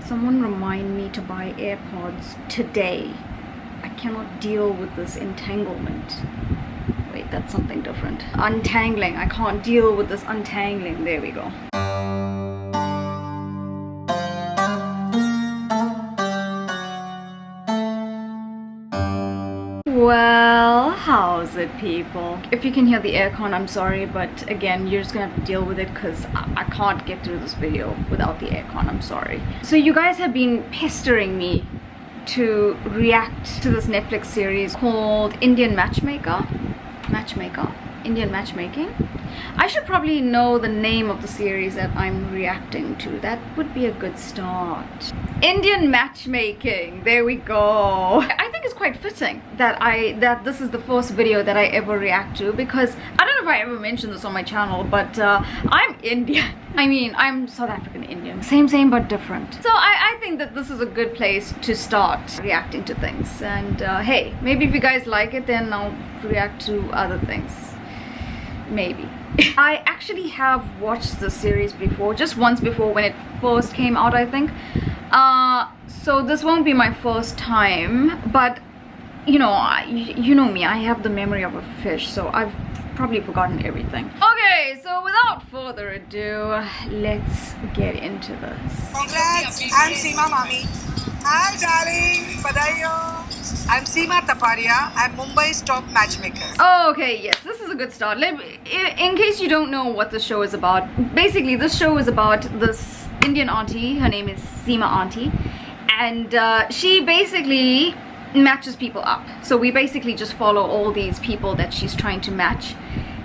Someone remind me to buy AirPods today. I cannot deal with this entanglement. Wait, that's something different. Untangling. I can't deal with this untangling. There we go. Well, how's it, people? If you can hear the aircon, I'm sorry, but again, you're just gonna have to deal with it because I can't get through this video without the aircon. I'm sorry. So you guys have been pestering me to react to this Netflix series called Indian Indian Matchmaking. I should probably know the name of the series that I'm reacting to. That would be a good start. Indian Matchmaking. There we go. I think it's quite fitting that this is the first video that I ever react to, because I don't know if I ever mentioned this on my channel, but I'm Indian. I mean, I'm South African Indian. Same but different. So I think that this is a good place to start reacting to things. And hey, maybe if you guys like it, then I'll react to other things. Maybe. I actually have watched the series before, just once before when it first came out, I think. So this won't be my first time, but you know me, I have the memory of a fish, so I've probably forgotten everything. Okay, so without further ado, let's get into this. Congrats, I'm Seema Mami. Hi darling, badaiyo. I'm Seema Taparia. I'm Mumbai's top matchmaker. Oh, okay, yes, this is a good start. In case you don't know what the show is about, basically this show is about this Indian auntie. Her name is Seema Auntie, and she basically matches people up. So we basically just follow all these people that she's trying to match,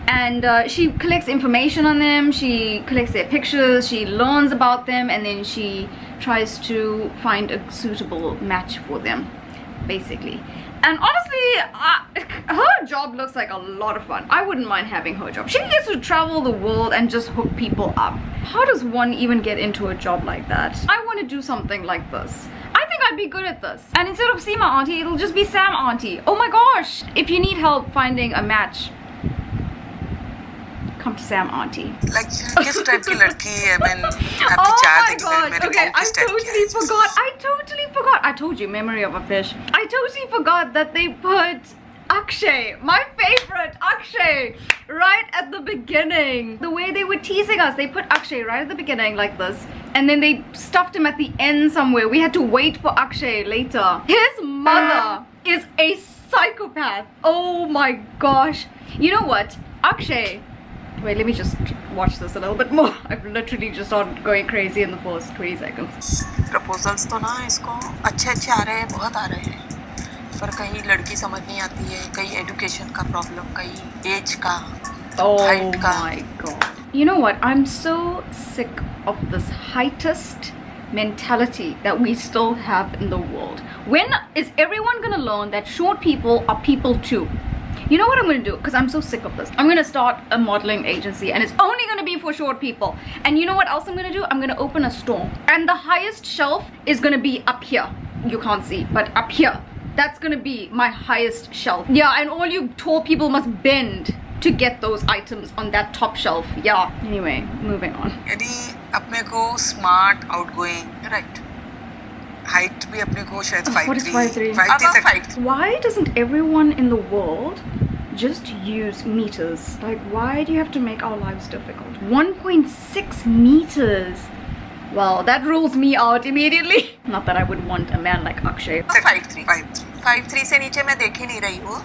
and she collects information on them, she collects their pictures, she learns about them, and then she tries to find a suitable match for them, basically. And honestly, her job looks like a lot of fun. I wouldn't mind having her job. She gets to travel the world and just hook people up. How does one even get into a job like that? I want to do something like this. I think I'd be good at this. And instead of Seema Auntie, it'll just be Sam Auntie. Oh my gosh! If you need help finding a match, come to Sam Auntie. Like, किस type की लड़की है? I mean, oh my god, okay, I totally forgot. I told you, memory of a fish. I totally forgot that they put Akshay, my favorite Akshay, right at the beginning. The way they were teasing us, they put Akshay right at the beginning like this, and then they stuffed him at the end somewhere. We had to wait for Akshay later. His mother is a psychopath. Oh my gosh. You know what? Akshay, wait, let me just watch this a little bit more. I've literally just started going crazy in the first 20 seconds. Proposals तो ना इसको अच्छे आ रहे हैं, बहुत आ रहे हैं, पर कहीं लड़की समझ नहीं आती है, कहीं एजुकेशन का प्रॉब्लम, कहीं एज का, हाइट का. Oh my god. You know what? I'm so sick of this heightist mentality that we still have in the world. When is everyone gonna learn that short people are people too? You know what I'm gonna do? Because I'm so sick of this. I'm gonna start a modeling agency, and it's only gonna be for short people. And you know what else I'm gonna do? I'm gonna open a store, and the highest shelf is gonna be up here. You can't see, but up here. That's gonna be my highest shelf. Yeah, and all you tall people must bend to get those items on that top shelf. Yeah. Anyway, moving on. यदि अपने को smart, outgoing, right? Height भी अपने को शायद 5'3". What is 5'3"? Why doesn't everyone in the world just use meters? Like, why do you have to make our lives difficult? 1.6 meters. Well, that rules me out immediately. Not that I would want a man like Akshay. 5'3" से नीचे मैं देख ही नहीं रही हूँ.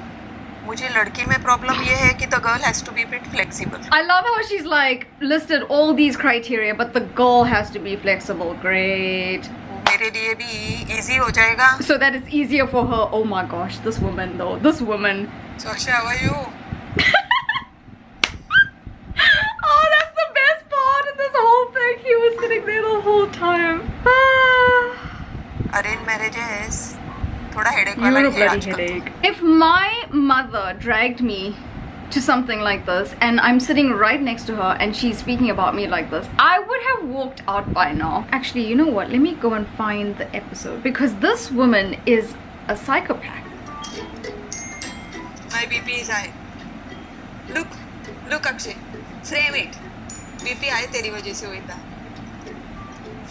मुझे लड़की में प्रॉब्लम ये है कि the girl has to be a bit flexible. I love how she's like listed all these criteria, but the girl has to be flexible. Great. मेरे लिए भी easy हो जाएगा. So that it's easier for her. Oh my gosh, this woman though. This woman. So Akshay, how are you? Oh, that's the best part of this whole thing. He was sitting there the whole time. Arranged marriages. थोड़ा headache You're वाला a है bloody headache. If my mother dragged me to something like this and I'm sitting right next to her and she's speaking about me like this, I would have walked out by now. Actually, you know what? Let me go and find the episode, because this woman is a psychopath. My BP is high. Look Akshay, frame it. BP high तेरी वजह से हुई था.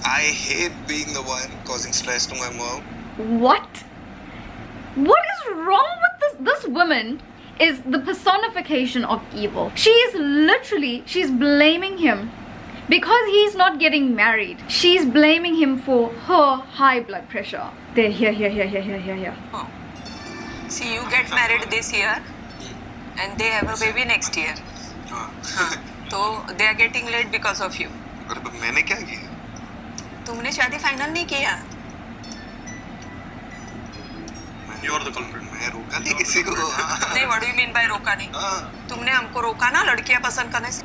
I hate being the one causing stress to my mom. What? What is wrong with this? This woman is the personification of evil. She's blaming him because he's not getting married. She's blaming him for her high blood pressure. There, here. Oh. See, you get married this year and they have a baby next year. So they are getting late because of you. अरे पर मैंने क्या किया? तुमने शादी final नहीं किया. You're the culprit. मैं रोका नहीं किसी को. नहीं, what do you mean by रोका नहीं? तुमने हमको रोका ना लड़कियां पसंद करने से.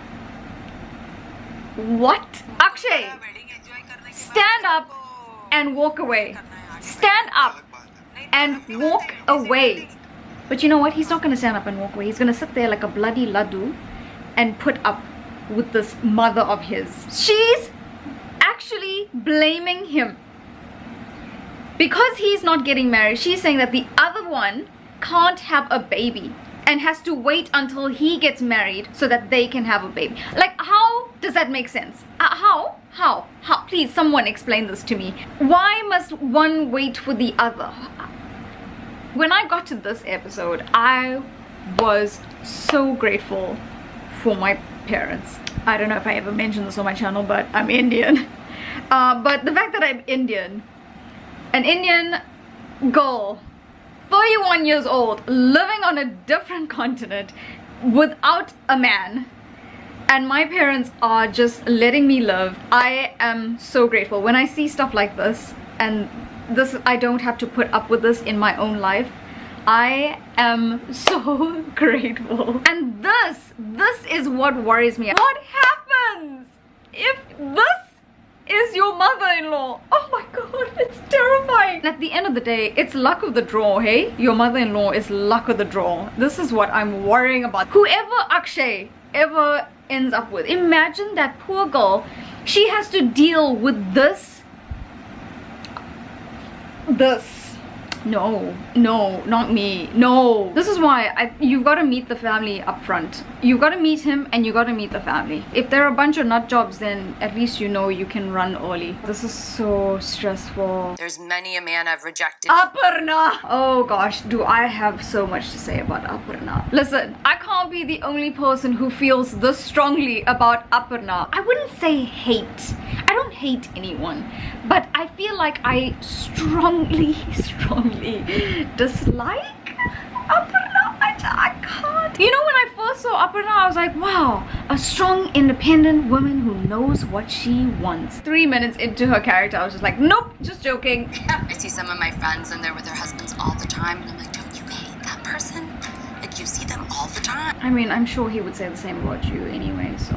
What? Akshay, stand up and walk away. Stand up and walk away. But you know what? He's not going to stand up and walk away. He's going to sit there like a bloody laddu and put up with this mother of his. She's actually blaming him. Because he's not getting married, she's saying that the other one can't have a baby and has to wait until he gets married so that they can have a baby. Like, how does that make sense? How? Please, someone explain this to me. Why must one wait for the other? When I got to this episode, I was so grateful for my parents. I don't know if I ever mentioned this on my channel, but I'm Indian. But the fact that I'm Indian, an Indian girl, 31 years old, living on a different continent without a man, and my parents are just letting me live. I am so grateful. When I see stuff like this, and this, I don't have to put up with this in my own life, I am so grateful. And this is what worries me. What happens if this is your mother-in-law? Oh my god, it's terrifying. At the end of the day, it's luck of the draw, hey? Your mother-in-law is luck of the draw. This is what I'm worrying about. Whoever Akshay ever ends up with, imagine that poor girl. She has to deal with this. No, not me. No. This is why you've got to meet the family up front. You've got to meet him and you got to meet the family. If they're a bunch of nut jobs, then at least you know you can run early. This is so stressful. There's many a man I've rejected. Aparna! Oh gosh, do I have so much to say about Aparna. Listen, I can't be the only person who feels this strongly about Aparna. I wouldn't say hate. I don't hate anyone. But I feel like I strongly dislike Aparna. I can't. You know, when I first saw Aparna, I was like, wow, a strong, independent woman who knows what she wants. 3 minutes into her character, I was just like, nope, just joking. I see some of my friends and they're with their husbands all the time, and I'm like, don't you hate that person? Like, you see them all the time. I mean, I'm sure he would say the same about you anyway, so.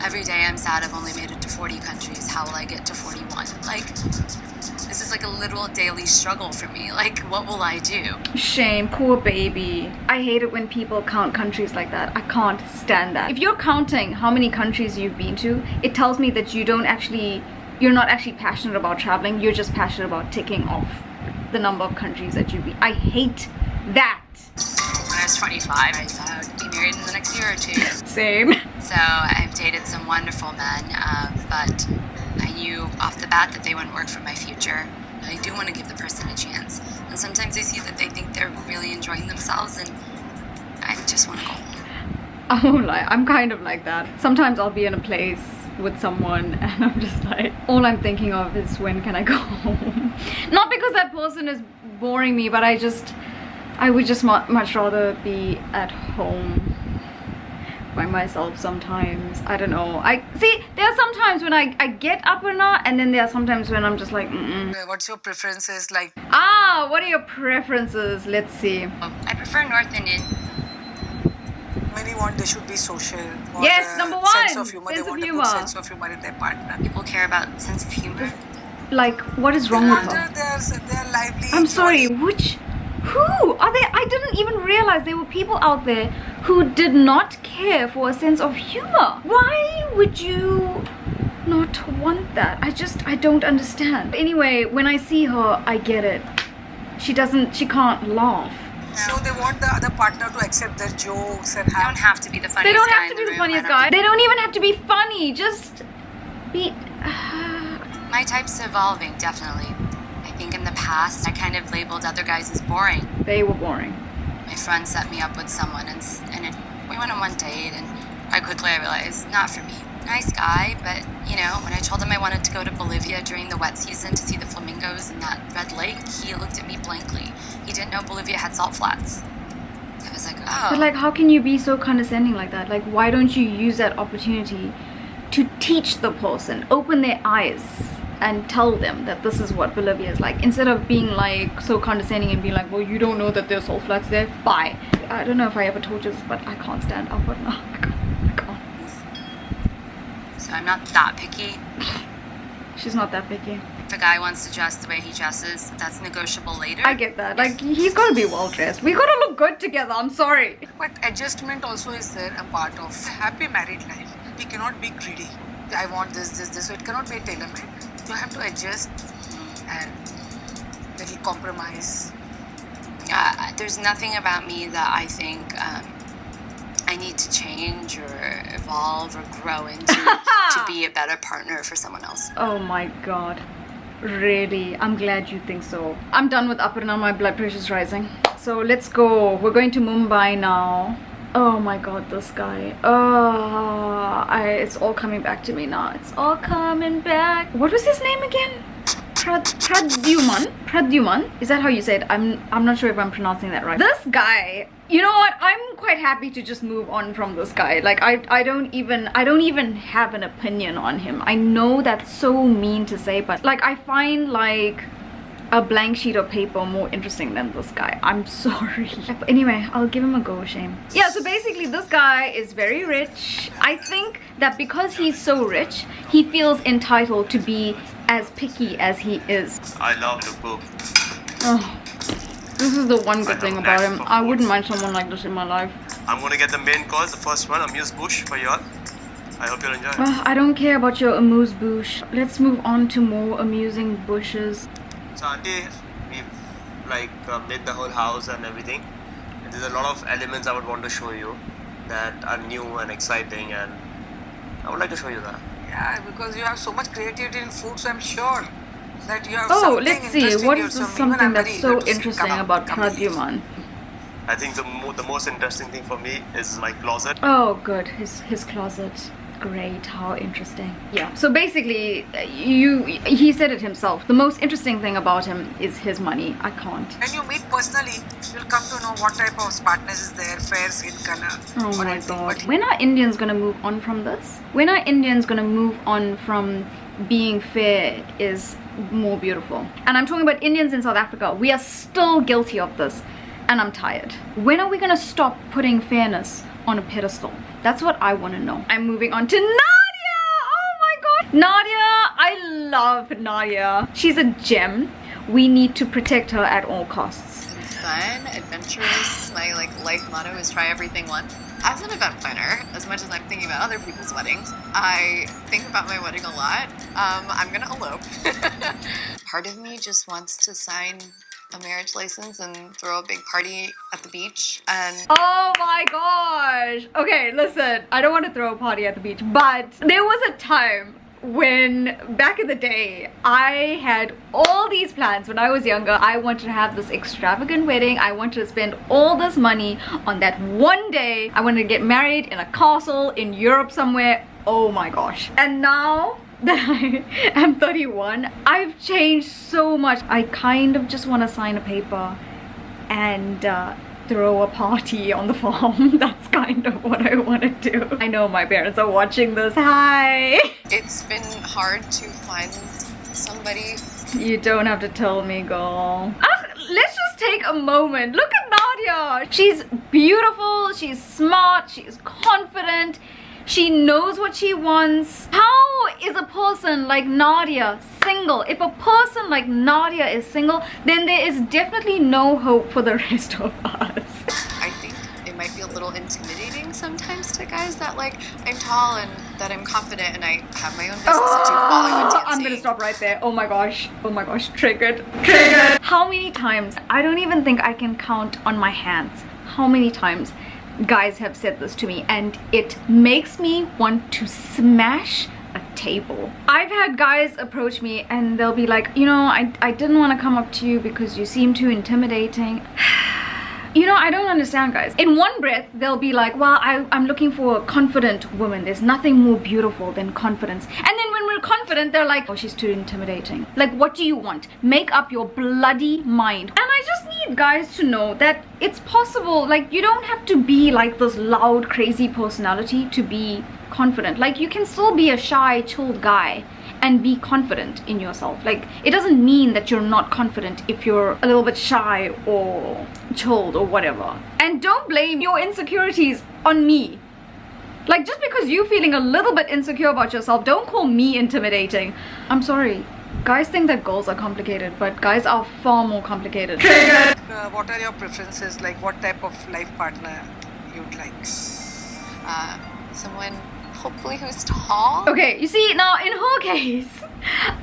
Every day I'm sad I've only made it to 40 countries. How will I get to 41? Like, this is like a literal daily struggle for me. Like, what will I do? Shame, poor baby. I hate it when people count countries like that. I can't stand that. If you're counting how many countries you've been to, it tells me that you're not actually passionate about traveling. You're just passionate about ticking off the number of countries that you've been. I hate that. When I was 25, I thought I would be married in the next year or two. Same. So I've dated some wonderful men, but I knew off the bat that they wouldn't work for my future. But I do want to give the person a chance. And sometimes I see that they think they're really enjoying themselves, and I just want to go home. I won't lie, I'm kind of like that. Sometimes I'll be in a place with someone and I'm just like, all I'm thinking of is when can I go home? Not because that person is boring me, but I would just much rather be at home by myself sometimes. I don't know. There are some times when I get Aparna, and then there are sometimes when I'm just like, What's your preferences like? What are your preferences? Let's see. I prefer North Indian. Many want they should be social. Yes, number one. Sense of humor. Sense They of want humor. a good sense of humor in their partner. People care about sense of humor. Like, what is wrong with her? They're lively. I'm sorry, who are they? I didn't even realize there were people out there who did not care for a sense of humor. Why would you not want that? I don't understand. Anyway, when I see her, I get it. She can't laugh. So they want the other partner to accept their jokes and They don't have to be the funniest They don't guy have to in be the room. funniest guy. They don't even have to be funny. Just be... My type's evolving, definitely. I think in the past, I kind of labeled other guys as boring. They were boring. My friend set me up with someone, and we went on one date, and quite quickly I realized, not for me. Nice guy, but, you know, when I told him I wanted to go to Bolivia during the wet season to see the flamingos in that red lake, he looked at me blankly. He didn't know Bolivia had salt flats. I was like, oh. But like, how can you be so condescending like that? Like, why don't you use that opportunity to teach the person, open their eyes, and tell them that this is what Bolivia is like, instead of being like so condescending and being like, well, you don't know that there's salt flats there? Bye. I don't know if I ever told you this, but I can't stand upward now. I can't. So I'm not that picky. She's not that picky. If a guy wants to dress the way he dresses, that's negotiable later. I get that. Like, he's gotta be well dressed. We gotta look good together. I'm sorry. But adjustment also is there a part of happy married life. We cannot be greedy. I want this. So it cannot be tailor-made. You have to adjust and little compromise. There's nothing about me that I think I need to change or evolve or grow into to be a better partner for someone else. Oh my god. Really? I'm glad you think so. I'm done with Aparna. My blood pressure's rising. So let's go. We're going to Mumbai now. Oh my god, this guy. It's all coming back to me now. It's all coming back. What was his name again? Pradyuman? Is that how you say it? I'm not sure if I'm pronouncing that right. This guy, you know what? I'm quite happy to just move on from this guy. Like, I don't even have an opinion on him. I know that's so mean to say, but like, I find like a blank sheet of paper more interesting than this guy. I'm sorry. Anyway, I'll give him a go, Shame. Yeah, so basically this guy is very rich. I think that because he's so rich, he feels entitled to be as picky as he is. I love to cook. Oh, this is the one good thing about him. I wouldn't mind someone like this in my life. I'm gonna get the main course, the first one, Amirs Bush for y'all. I hope you'll enjoy it. I don't care about your Amirs Bush. Let's move on to more amusing bushes. So auntie, we've made the whole house and everything. And there's a lot of elements I would want to show you that are new and exciting, and I would like to show you that. Yeah, because you have so much creativity in food, so I'm sure that you have Oh, something let's see. interesting What here. is So this even something I'm that's very so eager to see. interesting Come about please. Pradyuman? I think the most interesting thing for me is my closet. Oh, good. His closet. Great. How interesting. Yeah. So basically, he said it himself. The most interesting thing about him is his money. I can't. When you meet personally, you'll come to know what type of smartness is there, fair skin color. Oh or my anything. god. But When are Indians gonna move on from this? When are Indians gonna move on from being fair is more beautiful? And I'm talking about Indians in South Africa. We are still guilty of this. And I'm tired. When are we gonna stop putting fairness on a pedestal? That's what I want to know. I'm moving on to Nadia. Oh my god, Nadia. I love Nadia. She's a gem. We need to protect her at all costs. Fun, adventurous. My life motto is try everything once. As an event planner, as much as I'm thinking about other people's weddings, I think about my wedding a lot. I'm gonna elope. Part of me just wants to sign a marriage license and throw a big party at the beach. And oh my gosh. Okay, listen, I don't want to throw a party at the beach, but there was a time when back in the day I had all these plans. When I was younger, I wanted to have this extravagant wedding. I wanted to spend all this money on that one day. I wanted to get married in a castle in Europe somewhere. Oh my gosh. And now that I am 31, I've changed so much. I kind of just want to sign a paper and throw a party on the farm. That's kind of what I want to do. I know my parents are watching this. Hi. it's been hard to find somebody. You don't have to tell me, girl. Let's just take a moment. Look at Nadia. She's beautiful, she's smart, she's confident. She knows what she wants. How is a person like Nadia single? If a person like Nadia is single, then there is definitely no hope for the rest of us. I think it might be a little intimidating sometimes to guys that I'm tall and that I'm confident and I have my own business and do Bollywood dancing. I'm gonna stop right there. Oh my gosh, triggered. How many times, I don't even think I can count on my hands how many times guys have said this to me, and it makes me want to smash a table. I've had guys approach me and they'll be like, you know, I didn't want to come up to you because you seem too intimidating. You know, I don't understand, guys. In one breath, they'll be like, well, I'm looking for a confident woman. There's nothing more beautiful than confidence. And then when we're confident, they're like, oh, she's too intimidating. Like, what do you want? Make up your bloody mind. And I just need guys to know that it's possible. Like, you don't have to be like this loud, crazy personality to be confident. Like, you can still be a shy, chilled guy and be confident in yourself. Like, it doesn't mean that you're not confident if you're a little bit shy or chilled or whatever. And don't blame your insecurities on me. Like, just because you're feeling a little bit insecure about yourself, don't call me intimidating. I'm sorry. Guys think that girls are complicated, but guys are far more complicated. What are your preferences? Like, what type of life partner you'd like? Someone hopefully who's tall. Okay, you see, now in her case,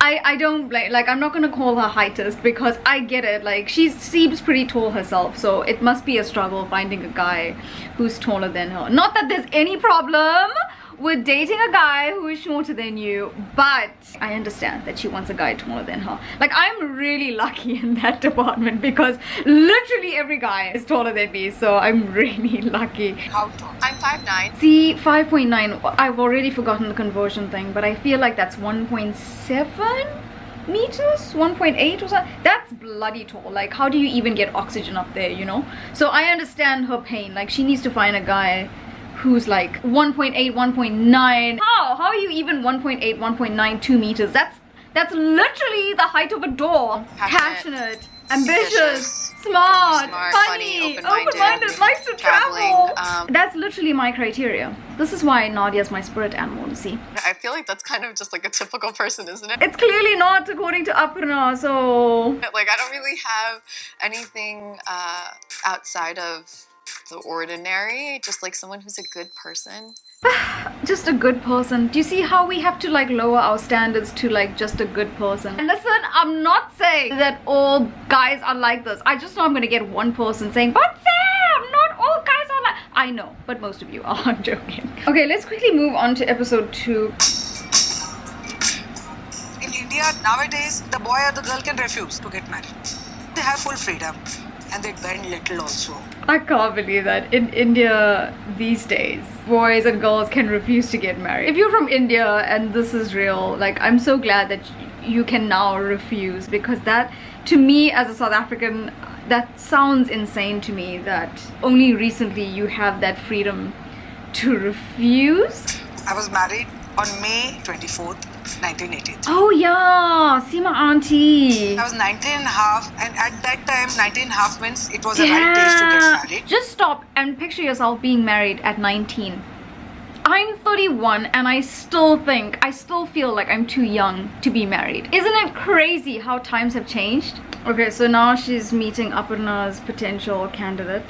I don't blame, like, I'm not gonna call her heightest because I get it, like, she seems pretty tall herself, so it must be a struggle finding a guy who's taller than her. Not that there's any problem with dating a guy who is shorter than you, but I understand that she wants a guy taller than her. Like, I'm really lucky in that department because literally every guy is taller than me, so I'm really lucky. How tall? I'm 5'9". See, 5.9, I've already forgotten the conversion thing, but I feel like that's 1.7 meters, 1.8 or something. That's bloody tall. Like, how do you even get oxygen up there, you know? So I understand her pain. Like, she needs to find a guy who's like 1.8, 1.9. How are you even 1.8, 1.9, 2 meters? That's literally the height of a door. Passionate, ambitious, smart, funny, open-minded, likes to travel. That's literally my criteria. This is why Nadia's my spirit animal, you see. I feel like that's kind of just like a typical person, isn't it? It's clearly not, according to Aparna, so... Like, I don't really have anything outside of the ordinary, just like someone who's a good person. Just a good person. Do you see how we have to like lower our standards to like just a good person? And listen, I'm not saying that all guys are like this. I just know I'm gonna get one person saying, but Sam, not all guys are like... I know, but most of you are. I'm joking. Okay, let's quickly move on to episode 2. In India, nowadays, the boy or the girl can refuse to get married. They have full freedom. And they bend little also. I can't believe that in India these days, boys and girls can refuse to get married. If you're from India and this is real, like, I'm so glad that you can now refuse, because that, to me as a South African, that sounds insane to me that only recently you have that freedom to refuse. I was married on May 24th, 1980. Oh yeah, Seema auntie. I was 19 and a half, and at that time 19 and a half means it was the right age to get married. Just stop and picture yourself being married at 19. I'm 31 and I still feel like I'm too young to be married. Isn't it crazy how times have changed? Okay, so now she's meeting Aparna's potential candidate.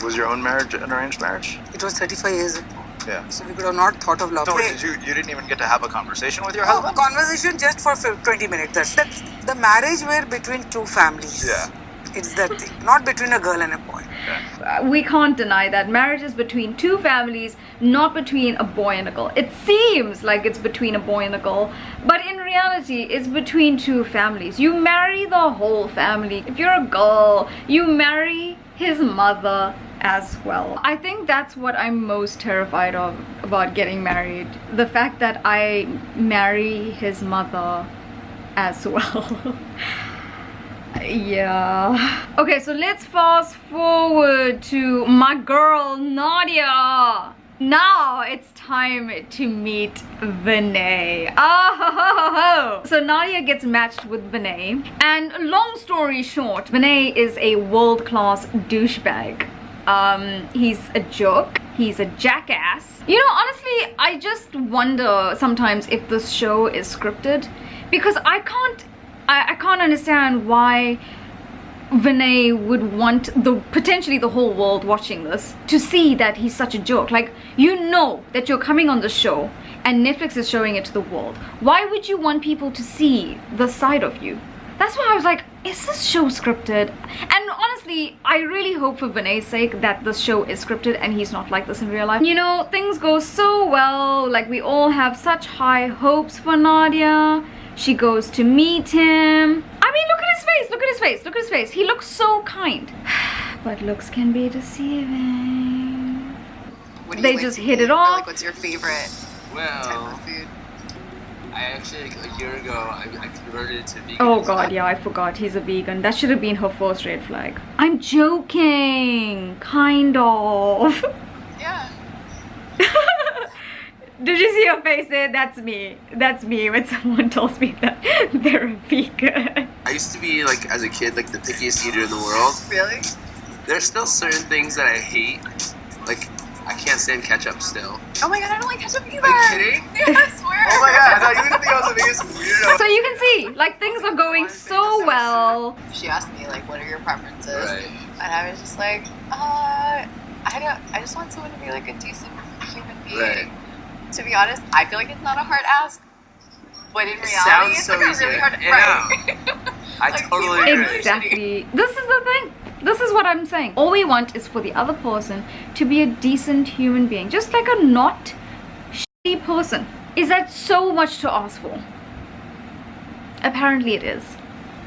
Was your own marriage an arranged marriage? It was 35 years ago. Yeah. So we could have not thought of love. So you didn't even get to have a conversation with your Oh, husband? conversation just for 20 minutes. That's the marriage were between two families. Yeah. It's that thing, not between a girl and a boy. We can't deny that marriage is between two families, not between a boy and a girl. It seems like it's between a boy and a girl, but in reality it's between two families. You marry the whole family. If you're a girl, you marry his mother as well. I think that's what I'm most terrified of about getting married. The fact that I marry his mother as well. Yeah. Okay, so let's fast forward to my girl Nadia. Now it's time to meet Vinay. Oh, so Nadia gets matched with Vinay, and long story short, Vinay is a world-class douchebag. He's a joke. He's a jackass. You know, honestly, I just wonder sometimes if this show is scripted, because I can't understand why Vinay would want potentially the whole world watching this to see that he's such a joke. Like, you know that you're coming on the show and Netflix is showing it to the world. Why would you want people to see the side of you? That's why I was like, is this show scripted? And honestly, honestly, I really hope for Vinay's sake that this show is scripted and he's not like this in real life. You know, things go so well, like we all have such high hopes for Nadia. She goes to meet him. I mean, look at his face, look at his face, look at his face. He looks so kind. But looks can be deceiving. What do you They like just to hit eat? it Or, off. like, what's your favorite type Well, of food? I actually, like, a year ago, I converted to vegan. Oh god, yeah, I forgot he's a vegan. That should have been her first red flag. I'm joking, kind of. Yeah. Did you see your face there? That's me. That's me when someone tells me that they're a vegan. I used to be, like, as a kid, like, the pickiest eater in the world. Really? There's still certain things that I hate. Like, I can't stand ketchup still. Oh my god, I don't like ketchup either. Are you kidding? Yeah, I swear. Oh my god, I thought you didn't think I was the biggest weirdo. So you can see, like, things are going so well. She asked me, like, what are your preferences? Right. And I was just like, I just want someone to be like a decent human being. Right. To be honest, I feel like it's not a hard ask. But in reality, sounds it's so like a easy. really hard Yeah. right. I Like, totally people are agree. Exactly. This is the thing. This is what I'm saying. All we want is for the other person to be a decent human being. Just like a not shitty person. Is that so much to ask for? Apparently it is.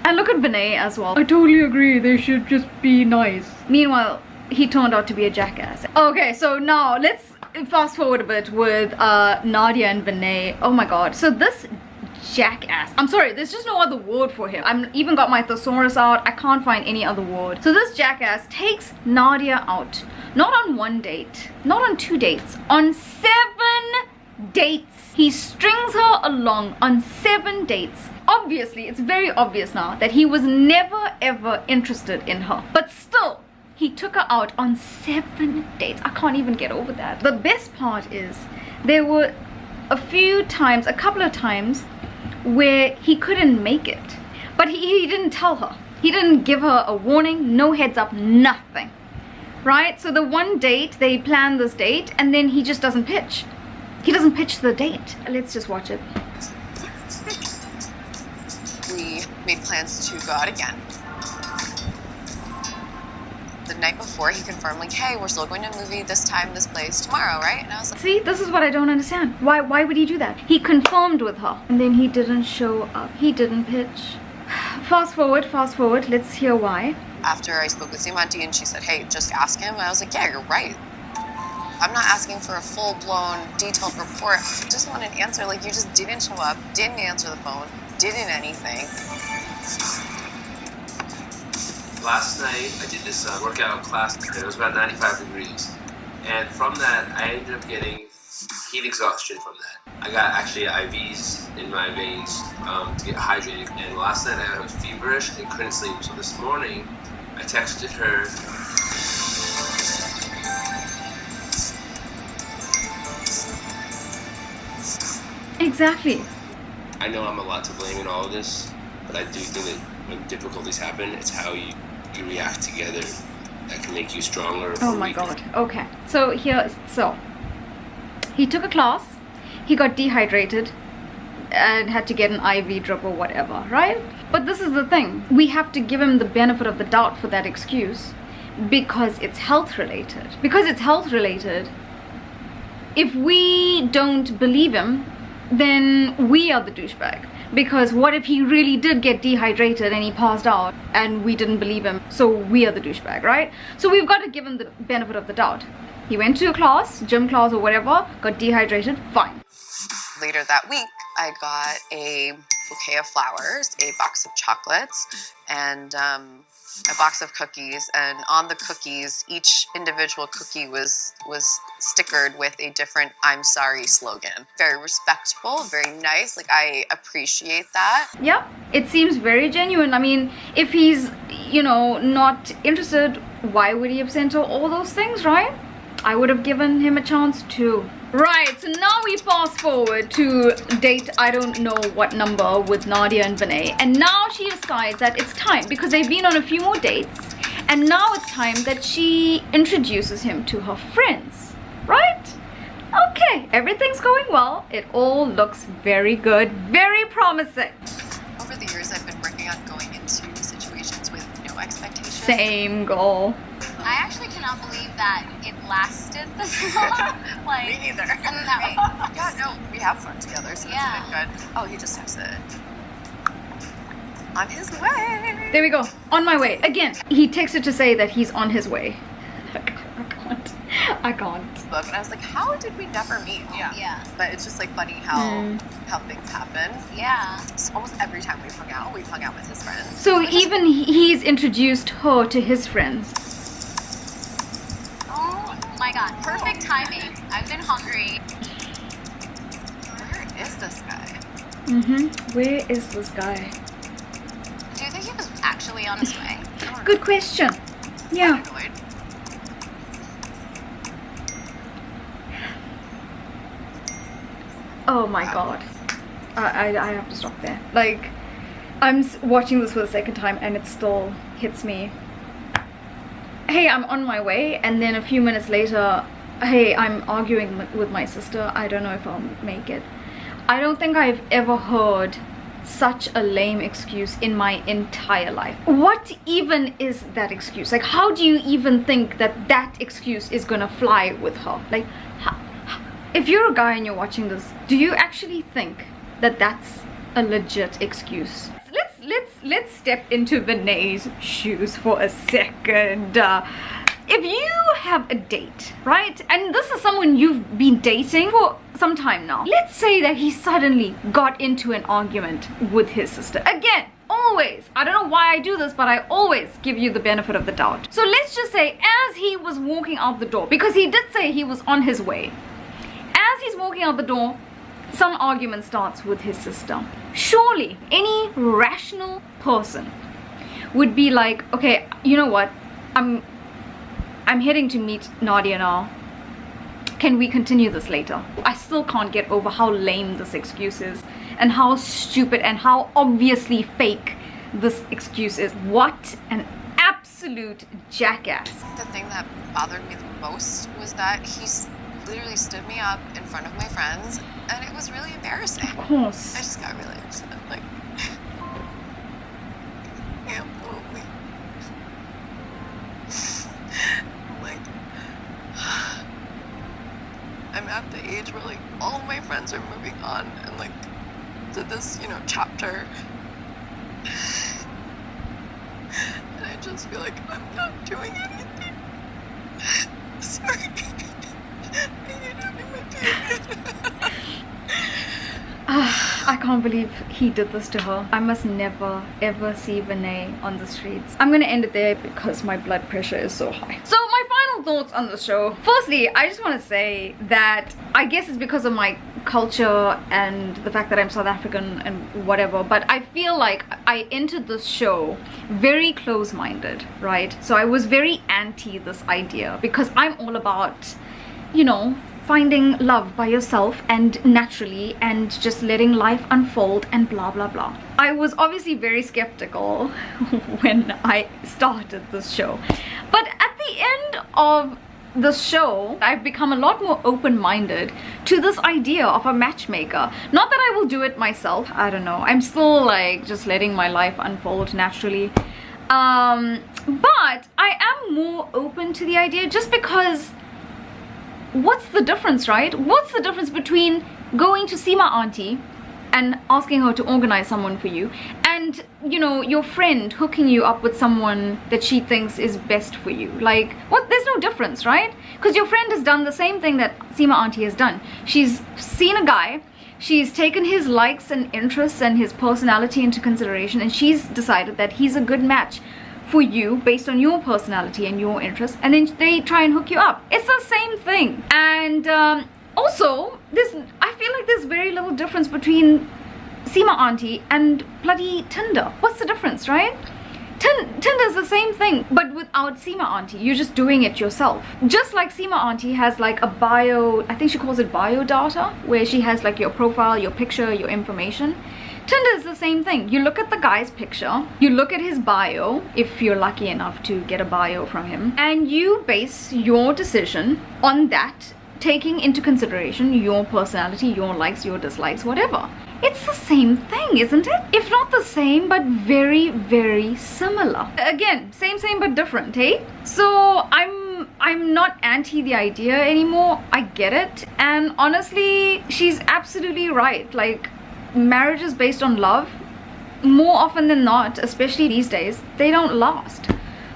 And look at Vinay as well. I totally agree. They should just be nice. Meanwhile, he turned out to be a jackass. Okay, so now let's fast forward a bit with Nadia and Vinay. Oh my god. So this jackass, I'm sorry, there's just no other word for him. I'm even got my thesaurus out. I can't find any other word. So this jackass takes Nadia out, not on one date, not on 2 dates, on 7 dates. He strings her along on 7 dates. Obviously, it's very obvious now that he was never ever interested in her, but still he took her out on 7 dates. I can't even get over that. The best part is there were a couple of times where he couldn't make it, but he didn't tell her. He didn't give her a warning, no heads up, nothing. Right? So the one date, they plan this date and then he just doesn't pitch. He doesn't pitch the date. Let's just watch it. We made plans to go out again. The night before, he confirmed, like, hey, we're still going to a movie this time, this place, tomorrow, right? And I was like, See, this is what I don't understand. Why would he do that? He confirmed with her and then he didn't show up. He didn't pitch. Fast forward, let's hear why. after I spoke with Zimanti and she said, hey, just ask him. And I was like, yeah, you're right. I'm not asking for a full-blown, detailed report. I just want an answer. Like, you just didn't show up, didn't answer the phone, didn't anything. Last night, I did this workout class. It was about 95 degrees. And from that, I ended up getting heat exhaustion from that. I got actually IVs in my veins to get hydrated. And last night, I was feverish and couldn't sleep. So this morning, I texted her. Exactly. I know I'm a lot to blame in all of this, but I do think that when difficulties happen, it's how you react together that can make you stronger. Oh or my weaker. god. Okay. So he took a class, he got dehydrated and had to get an IV drip or whatever, right? But this is the thing. We have to give him the benefit of the doubt for that excuse because it's health related. Because it's health related, if we don't believe him, then we are the douchebag. Because what if he really did get dehydrated and he passed out and we didn't believe him? So we are the douchebag, right? So we've got to give him the benefit of the doubt. He went to a class, gym class or whatever, got dehydrated, fine. Later that week, I got a bouquet of flowers, a box of chocolates, and a box of cookies. And on the cookies, each individual cookie was stickered with a different "I'm sorry" slogan. Very respectful, very nice. Like, I appreciate that. Yeah, it seems very genuine. I mean, if he's, not interested, why would he have sent her all those things, right? I would have given him a chance too. Right, so now we fast forward to date I don't know what number with Nadia and Vinay, and now she decides that it's time because they've been on a few more dates, and now it's time that she introduces him to her friends, right? Okay, everything's going well. It all looks very good, very promising. Over the years, I've been working on going into situations with no expectations. Same goal. I actually cannot believe that it lasted this long. Like, Me neither. And then that Yeah, no, we have fun together, so Yeah. it's been good. Oh, he just texted. On his way. There we go. On my way. Again, he texted to say that he's on his way. I can't. Book, and I was like, how did we never meet? Yeah. But it's just like funny how things happen. Yeah. So almost every time we've hung out with his friends. So even he's introduced her to his friends. Oh my god. Perfect timing. I've been hungry. Where is this guy? Where is this guy? Do you think he was actually on his way? Good question. Yeah. Annoyed. Oh my god. I have to stop there. Like, I'm watching this for the second time and it still hits me. Hey, I'm on my way, and then a few minutes later, hey, I'm arguing with my sister. I don't know if I'll make it. I don't think I've ever heard such a lame excuse in my entire life. What even is that excuse? Like, how do you even think that that excuse is gonna fly with her? Like, if you're a guy and you're watching this, do you actually think that that's a legit excuse? Let's step into Vinay's shoes for a second. If you have a date, right, and this is someone you've been dating for some time now, let's say that he suddenly got into an argument with his sister. Again, always, I don't know why I do this, but I always give you the benefit of the doubt. So let's just say as he was walking out the door, because he did say he was on his way, as he's walking out the door, some argument starts with his sister. Surely any rational person would be like, okay, you know what, I'm heading to meet Nadia now. Can we continue this later? I still can't get over how lame this excuse is, and how stupid and how obviously fake this excuse is. What an absolute jackass. The thing that bothered me the most was that he literally stood me up in front of my friends, and it was really embarrassing. Of course. I just got really upset. Like, absolutely. Like, I'm at the age where, like, all my friends are moving on and, like, to this, chapter. And I just feel like I'm not doing anything. Sorry. I hate having my period. I can't believe he did this to her. I must never ever see Vinay on the streets. I'm gonna end it there because my blood pressure is so high. So my final thoughts on the show. Firstly, I just want to say that I guess it's because of my culture and the fact that I'm South African and whatever, but I feel like I entered this show very close-minded, right? So I was very anti this idea because I'm all about, finding love by yourself and naturally and just letting life unfold and blah blah blah. I was obviously very skeptical when I started this show, but at the end of the show I've become a lot more open-minded to this idea of a matchmaker. Not that I will do it myself, I don't know, I'm still like just letting my life unfold naturally, but I am more open to the idea just because what's the difference, right? What's the difference between going to see my auntie and asking her to organize someone for you and, your friend hooking you up with someone that she thinks is best for you? Like, what? There's no difference, right? Because your friend has done the same thing that Seema auntie has done. She's seen a guy, she's taken his likes and interests and his personality into consideration, and she's decided that he's a good match for you based on your personality and your interests, and then they try and hook you up. It's the same thing. And also I feel like there's very little difference between Seema auntie and bloody Tinder. What's the difference, right? Tinder's the same thing, but without Seema auntie. You're just doing it yourself. Just like Seema auntie has like a bio, I think she calls it bio data, where she has like your profile, your picture, your information. Tinder is the same thing. You look at the guy's picture, you look at his bio, if you're lucky enough to get a bio from him, and you base your decision on that, taking into consideration your personality, your likes, your dislikes, whatever. It's the same thing, isn't it? If not the same, but very, very similar. Again, same but different, hey? So I'm not anti the idea anymore. I get it. And honestly, she's absolutely right. Like, marriages based on love, more often than not, especially these days, they don't last.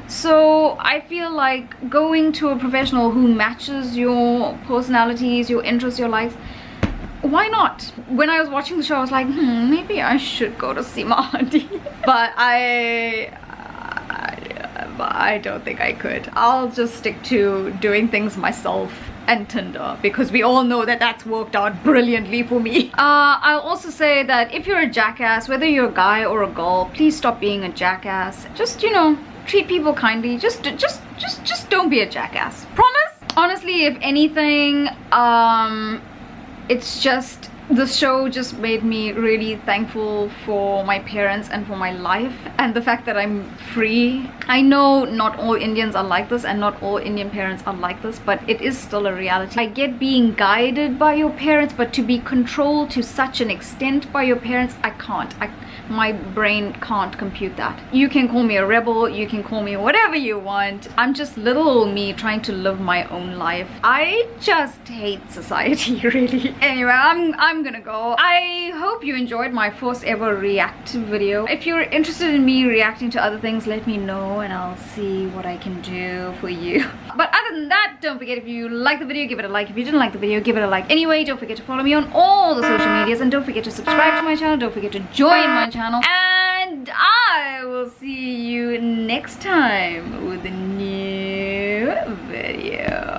So I feel like going to a professional who matches your personalities, your interests, your likes, why not? When I was watching the show, I was like, maybe I should go to Seema Auntie. But I don't think I could. I'll just stick to doing things myself and Tinder, because we all know that that's worked out brilliantly for me. I'll also say that if you're a jackass, whether you're a guy or a girl, please stop being a jackass. Just, you know, treat people kindly. Just don't be a jackass. Promise? Honestly, if anything, it's just, the show just made me really thankful for my parents and for my life and the fact that I'm free. I know not all Indians are like this and not all Indian parents are like this, but it is still a reality. I get being guided by your parents, but to be controlled to such an extent by your parents, I can't. My brain can't compute that. You can call me a rebel, you can call me whatever you want. I'm just little me trying to live my own life. I just hate society, really. Anyway, I'm gonna go. I hope you enjoyed my first ever react video. If you're interested in me reacting to other things, let me know and I'll see what I can do for you. But other than that, don't forget, if you like the video, give it a like. If you didn't like the video, give it a like anyway. Don't forget to follow me on all the social medias, and don't forget to subscribe to my channel. Don't forget to join my channel, and I will see you next time with a new video.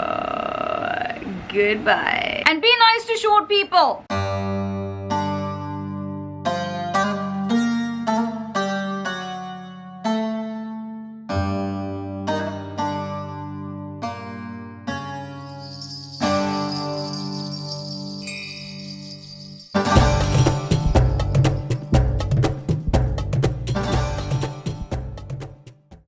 Goodbye, and be nice to short people.